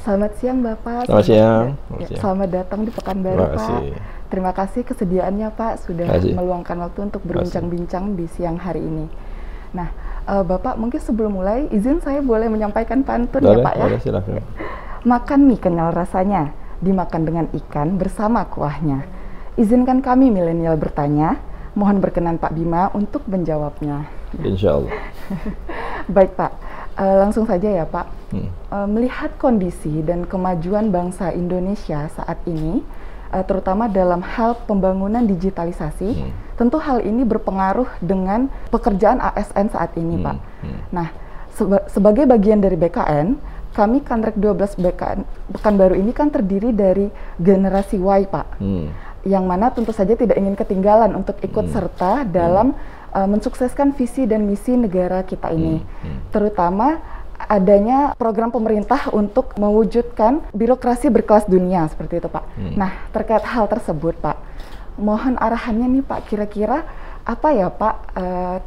Selamat siang Bapak. Selamat siang. Selamat datang di Pekanbaru Pak. Terima kasih kesediaannya Pak sudah meluangkan waktu untuk berbincang-bincang di siang hari ini. Nah, Bapak mungkin sebelum mulai izin saya boleh menyampaikan pantun ya Pak ya? Boleh, silakan. Makan mie kenyal rasanya, dimakan dengan ikan bersama kuahnya. Izinkan kami milenial bertanya, mohon berkenan Pak Bima untuk menjawabnya. Insya Allah. Baik Pak, langsung saja ya Pak. Melihat kondisi dan kemajuan bangsa Indonesia saat ini, terutama dalam hal pembangunan digitalisasi, tentu hal ini berpengaruh dengan pekerjaan ASN saat ini Pak. Nah, sebagai bagian dari BKN, kami Kanrek 12 BKN Pekanbaru ini kan terdiri dari generasi Y Pak. Yang mana tentu saja tidak ingin ketinggalan untuk ikut serta dalam mensukseskan visi dan misi negara kita ini. Terutama adanya program pemerintah untuk mewujudkan birokrasi berkelas dunia seperti itu Pak. Nah, terkait hal tersebut Pak, mohon arahannya nih Pak, kira-kira apa ya Pak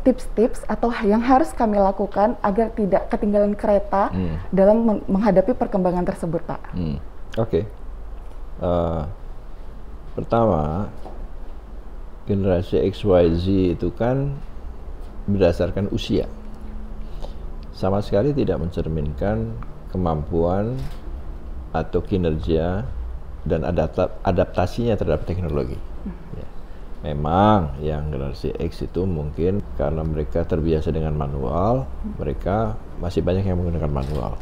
tips-tips atau yang harus kami lakukan agar tidak ketinggalan kereta dalam menghadapi perkembangan tersebut Pak? Oke. Pertama, generasi XYZ itu kan berdasarkan usia. Sama sekali tidak mencerminkan kemampuan atau kinerja dan adaptasinya terhadap teknologi. Ya. Memang yang generasi X itu mungkin karena mereka terbiasa dengan manual, mereka masih banyak yang menggunakan manual.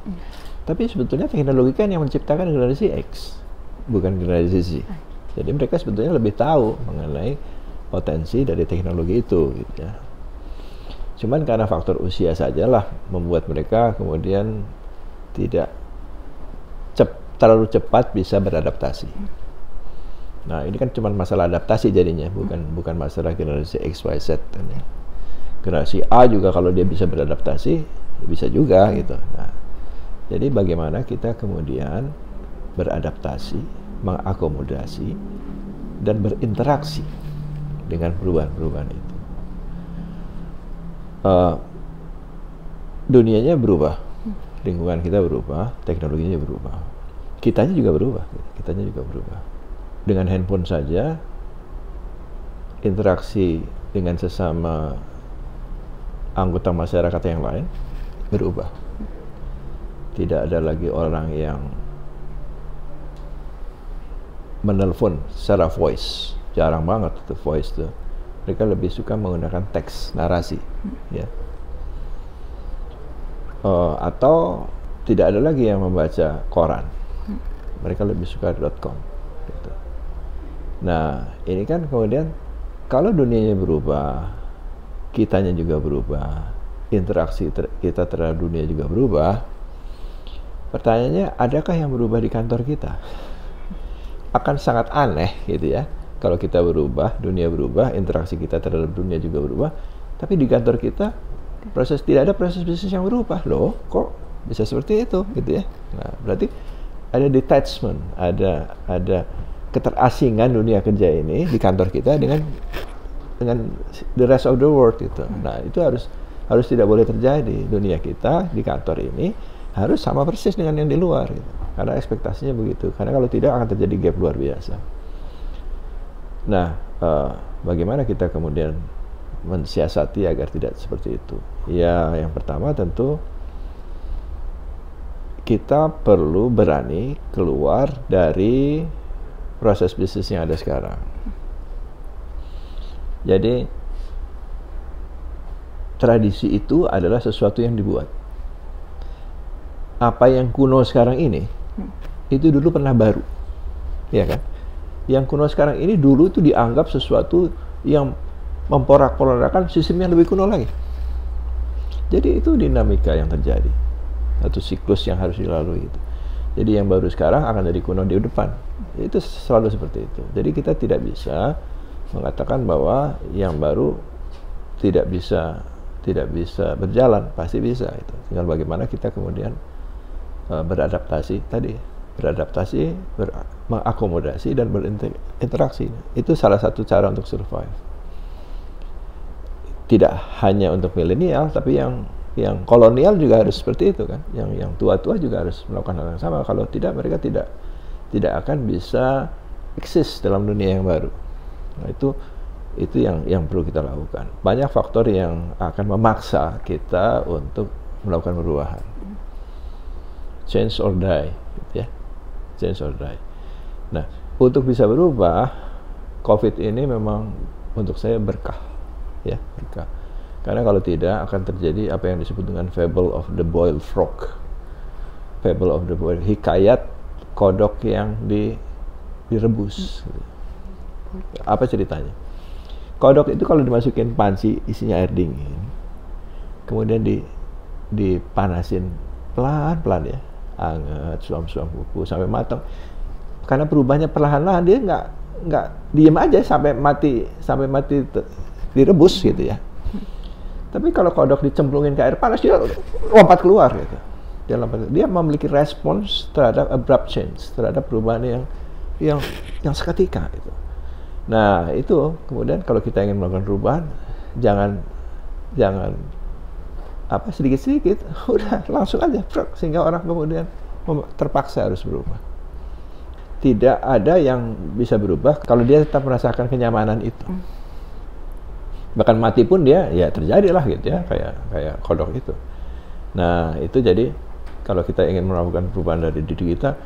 Tapi sebetulnya teknologi kan yang menciptakan generasi X, bukan generasi Z. Jadi mereka sebetulnya lebih tahu mengenai potensi dari teknologi itu, gitu ya. Cuman karena faktor usia sajalah membuat mereka kemudian tidak terlalu cepat bisa beradaptasi. Nah, ini kan cuma masalah adaptasi jadinya, bukan masalah generasi X, Y, Z. Ya. Generasi A juga kalau dia bisa beradaptasi, bisa juga gitu. Nah, jadi bagaimana kita kemudian beradaptasi, mengakomodasi, dan berinteraksi dengan perubahan-perubahan itu. Dunianya berubah, lingkungan kita berubah, teknologinya berubah, kitanya juga berubah. Dengan handphone saja, interaksi dengan sesama anggota masyarakat yang lain berubah. Tidak ada lagi orang yang menelpon secara voice, jarang banget itu voice tuh. Mereka lebih suka menggunakan teks, narasi, ya. Atau tidak ada lagi yang membaca koran, mereka lebih suka .com. Gitu. Nah, ini kan kemudian kalau dunianya berubah, kitanya juga berubah, interaksi kita terhadap dunia juga berubah. Pertanyaannya, adakah yang berubah di kantor kita? Akan sangat aneh gitu ya. Kalau kita berubah, dunia berubah, interaksi kita terhadap dunia juga berubah, tapi di kantor kita tidak ada proses bisnis yang berubah. Loh, kok bisa seperti itu gitu ya. Nah, berarti ada detachment, ada keterasingan dunia kerja ini di kantor kita dengan the rest of the world gitu. Nah, itu harus tidak boleh terjadi. Dunia kita di kantor ini harus sama persis dengan yang di luar gitu. Karena ekspektasinya begitu. Karena kalau tidak akan terjadi gap luar biasa. Nah, bagaimana kita kemudian mensiasati agar tidak seperti itu? Ya, yang pertama tentu kita perlu berani keluar dari proses bisnis yang ada sekarang. Jadi, tradisi itu adalah sesuatu yang dibuat. Apa yang kuno sekarang ini, itu dulu pernah baru. Ya kan? Yang kuno sekarang ini dulu itu dianggap sesuatu yang memporak-porandakan sistem yang lebih kuno lagi. Jadi itu dinamika yang terjadi, satu siklus yang harus dilalui itu. Jadi yang baru sekarang akan jadi kuno di depan. Itu selalu seperti itu. Jadi kita tidak bisa mengatakan bahwa yang baru tidak bisa berjalan, pasti bisa itu. Tinggal bagaimana kita kemudian beradaptasi tadi. Beradaptasi, mengakomodasi, dan berinteraksi. Itu salah satu cara untuk survive. Tidak hanya untuk milenial, tapi yang yang kolonial juga harus seperti itu kan. Yang tua-tua juga harus melakukan hal yang sama. Kalau tidak, mereka tidak akan bisa eksis dalam dunia yang baru. Nah, itu yang perlu kita lakukan. Banyak faktor yang akan memaksa kita untuk melakukan perubahan. Change or die, gitu ya. Change or die. Nah, untuk bisa berubah, COVID ini memang untuk saya berkah, ya, berkah. Karena kalau tidak akan terjadi apa yang disebut dengan fable of the boiled frog. Fable of the boiled, hikayat kodok yang direbus. Apa ceritanya? Kodok itu kalau dimasukin panci isinya air dingin, kemudian dipanasin pelan-pelan ya, hangat, suam-suam kuku sampai matang. Karena perubahannya perlahan-lahan, dia nggak diem aja sampai mati direbus gitu ya. Tapi kalau kodok dicemplungin ke air panas, dia lompat keluar gitu. Dia memiliki respons terhadap abrupt change, terhadap perubahan yang seketika gitu. Nah, itu kemudian kalau kita ingin melakukan perubahan, jangan sedikit-sedikit, udah langsung aja, sehingga orang kemudian terpaksa harus berubah. Tidak ada yang bisa berubah kalau dia tetap merasakan kenyamanan itu. Bahkan mati pun dia ya terjadilah gitu ya, kayak kodok itu. Nah, itu jadi kalau kita ingin melakukan perubahan dari diri kita,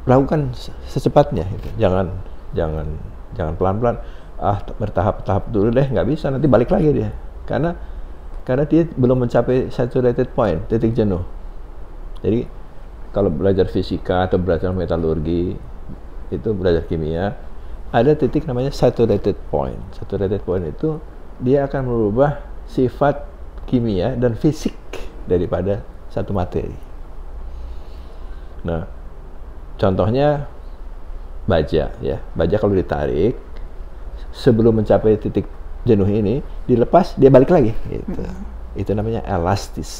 lakukan secepatnya gitu. Jangan pelan-pelan, bertahap-tahap dulu deh, nggak bisa, nanti balik lagi dia. Karena dia belum mencapai saturated point, titik jenuh. Jadi kalau belajar fisika atau belajar metalurgi, itu belajar kimia, ada titik namanya saturated point. Saturated point itu dia akan merubah sifat kimia dan fisik daripada satu materi. Nah, contohnya baja ya. Baja kalau ditarik sebelum mencapai titik jenuh ini, dilepas dia balik lagi gitu. Itu namanya elastis.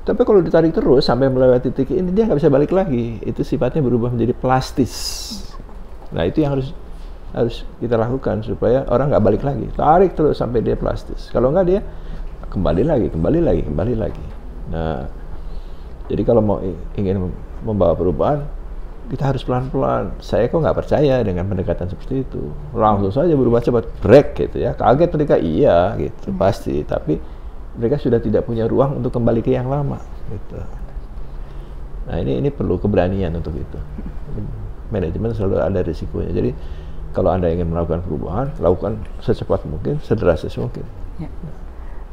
Tapi kalau ditarik terus sampai melewati titik ini, dia nggak bisa balik lagi. Itu sifatnya berubah menjadi plastis. Nah, itu yang harus kita lakukan supaya orang nggak balik lagi. Tarik terus sampai dia plastis. Kalau nggak, dia kembali lagi. Nah, jadi kalau ingin membawa perubahan, kita harus pelan-pelan. Saya kok nggak percaya dengan pendekatan seperti itu. Langsung saja berubah cepat, break gitu ya. Kaget mereka, iya gitu, pasti. Tapi mereka sudah tidak punya ruang untuk kembali ke yang lama gitu. Nah, ini perlu keberanian untuk itu. Manajemen selalu ada risikonya. Jadi kalau Anda ingin melakukan perubahan, lakukan secepat mungkin, sederastis mungkin. Ya.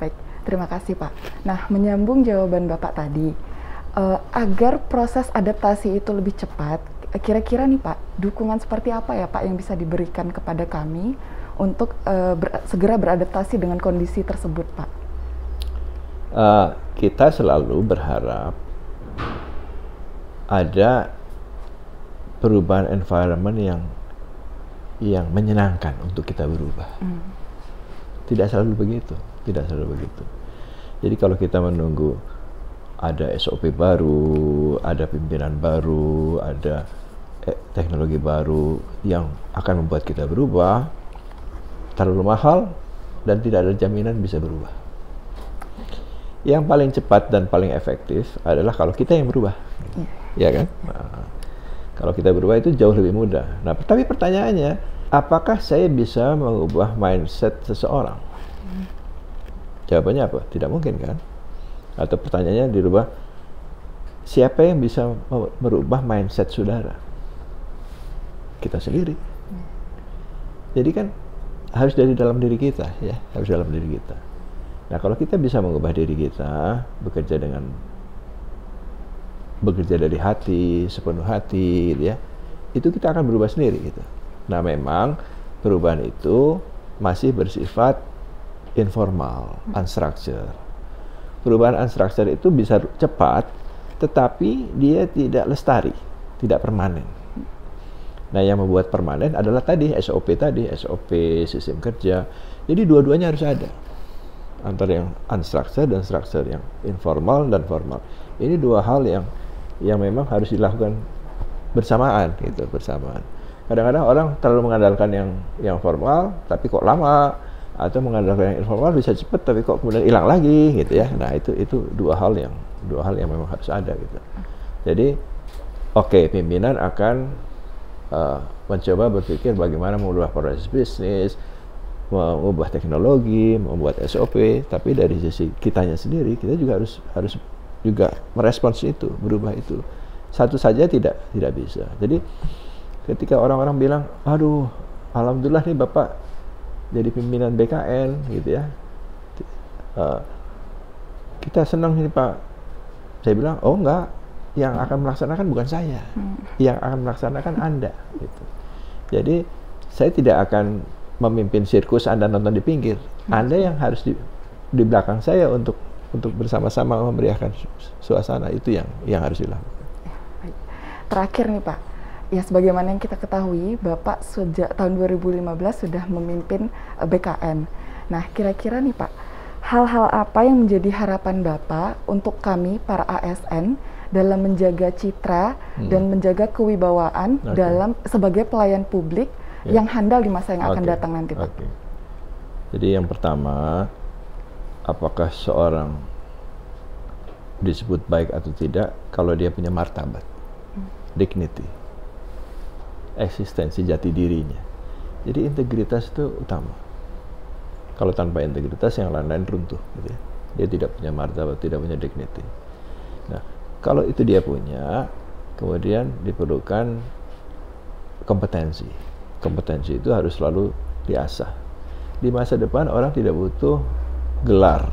Baik, terima kasih Pak. Nah, menyambung jawaban Bapak tadi, agar proses adaptasi itu lebih cepat, kira-kira nih Pak, dukungan seperti apa ya Pak yang bisa diberikan kepada kami untuk segera beradaptasi dengan kondisi tersebut Pak? Kita selalu berharap ada perubahan environment yang menyenangkan untuk kita berubah. Tidak selalu begitu. Jadi kalau kita menunggu ada SOP baru, ada pimpinan baru, ada teknologi baru yang akan membuat kita berubah, terlalu mahal dan tidak ada jaminan bisa berubah. Yang paling cepat dan paling efektif adalah kalau kita yang berubah, ya kan? Nah, kalau kita berubah itu jauh lebih mudah. Nah, tapi pertanyaannya, apakah saya bisa mengubah mindset seseorang? Jawabannya apa? Tidak mungkin kan? Atau pertanyaannya dirubah, siapa yang bisa merubah mindset saudara? Kita sendiri. Jadi kan harus dari dalam diri kita, ya, harus dalam diri kita. Nah, kalau kita bisa mengubah diri kita, bekerja dari hati, sepenuh hati, gitu ya, itu kita akan berubah sendiri, gitu. Nah, memang perubahan itu masih bersifat informal, unstructured. Perubahan unstructured itu bisa cepat, tetapi dia tidak lestari, tidak permanen. Nah, yang membuat permanen adalah tadi, SOP, sistem kerja. Jadi dua-duanya harus ada. Antara yang unstructured dan structured, yang informal dan formal. Ini dua hal yang memang harus dilakukan bersamaan, gitu, bersamaan. Kadang-kadang orang terlalu mengandalkan yang formal, tapi kok lama, atau mengandalkan yang informal bisa cepat tapi kok kemudian hilang lagi gitu ya. Nah itu dua hal yang memang harus ada gitu. Jadi oke, pimpinan akan mencoba berpikir bagaimana mengubah proses bisnis, mengubah teknologi, membuat SOP, tapi dari sisi kitanya sendiri kita juga harus juga merespons itu, berubah itu. Satu saja tidak bisa. Jadi ketika orang-orang bilang, aduh, alhamdulillah nih Bapak jadi pimpinan BKN gitu ya, kita senang nih Pak. Saya bilang, oh enggak, yang akan melaksanakan bukan saya, yang akan melaksanakan Anda gitu. Jadi saya tidak akan memimpin sirkus, Anda nonton di pinggir. Anda yang harus di belakang saya untuk bersama-sama memeriahkan suasana. Itu yang harus dilakukan. Terakhir nih Pak, ya sebagaimana yang kita ketahui, Bapak sejak tahun 2015 sudah memimpin BKN. Nah, kira-kira nih Pak, hal-hal apa yang menjadi harapan Bapak untuk kami para ASN dalam menjaga citra dan menjaga kewibawaan dalam sebagai pelayan publik yang handal di masa yang akan datang nanti Pak? Jadi yang pertama, apakah seorang disebut baik atau tidak kalau dia punya martabat, dignity, eksistensi jati dirinya. Jadi integritas itu utama. Kalau tanpa integritas yang lain-lain runtuh gitu ya. Dia tidak punya martabat, tidak punya dignity. Nah, kalau itu dia punya, kemudian diperlukan kompetensi. Kompetensi itu harus selalu diasah. Di masa depan orang tidak butuh gelar.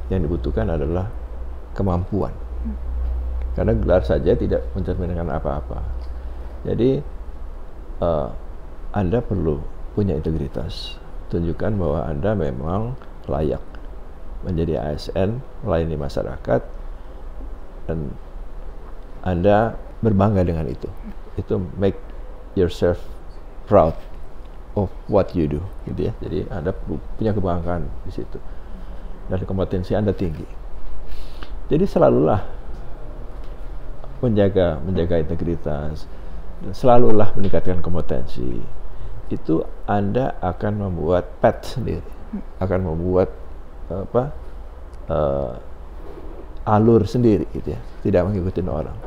Yang dibutuhkan adalah kemampuan. Karena gelar saja tidak mencerminkan apa-apa. Jadi Anda perlu punya integritas. Tunjukkan bahwa Anda memang layak menjadi ASN, melayani masyarakat, dan Anda berbangga dengan itu. Itu make yourself proud of what you do, gitu ya. Jadi Anda punya kebanggaan di situ. Dan kompetensi Anda tinggi. Jadi selalulah menjaga integritas, selalulah meningkatkan kompetensi. Itu Anda akan membuat path sendiri, akan membuat alur sendiri gitu ya, tidak mengikuti orang.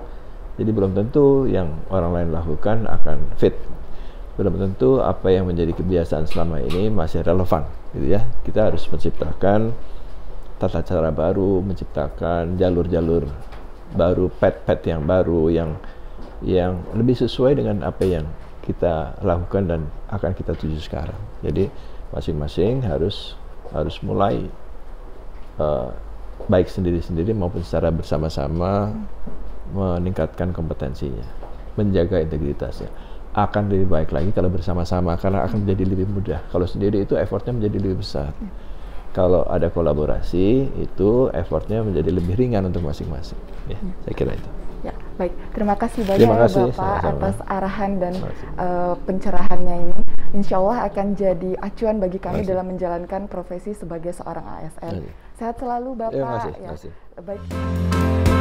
Jadi belum tentu yang orang lain lakukan akan fit, belum tentu apa yang menjadi kebiasaan selama ini masih relevan gitu ya. Kita harus menciptakan tata cara baru, menciptakan jalur-jalur baru, path yang baru yang lebih sesuai dengan apa yang kita lakukan dan akan kita tuju sekarang. Jadi masing-masing harus mulai baik sendiri-sendiri maupun secara bersama-sama meningkatkan kompetensinya, menjaga integritasnya. Akan lebih baik lagi kalau bersama-sama karena akan menjadi lebih mudah. Kalau sendiri itu effortnya menjadi lebih besar. Kalau ada kolaborasi, itu effortnya menjadi lebih ringan untuk masing-masing. Ya, saya kira itu. Ya, baik. Terima kasih banyak Bapak sama-sama atas arahan dan pencerahannya ini. Insya Allah akan jadi acuan bagi kami dalam menjalankan profesi sebagai seorang ASN. Sehat selalu Bapak. Terima kasih. Baik.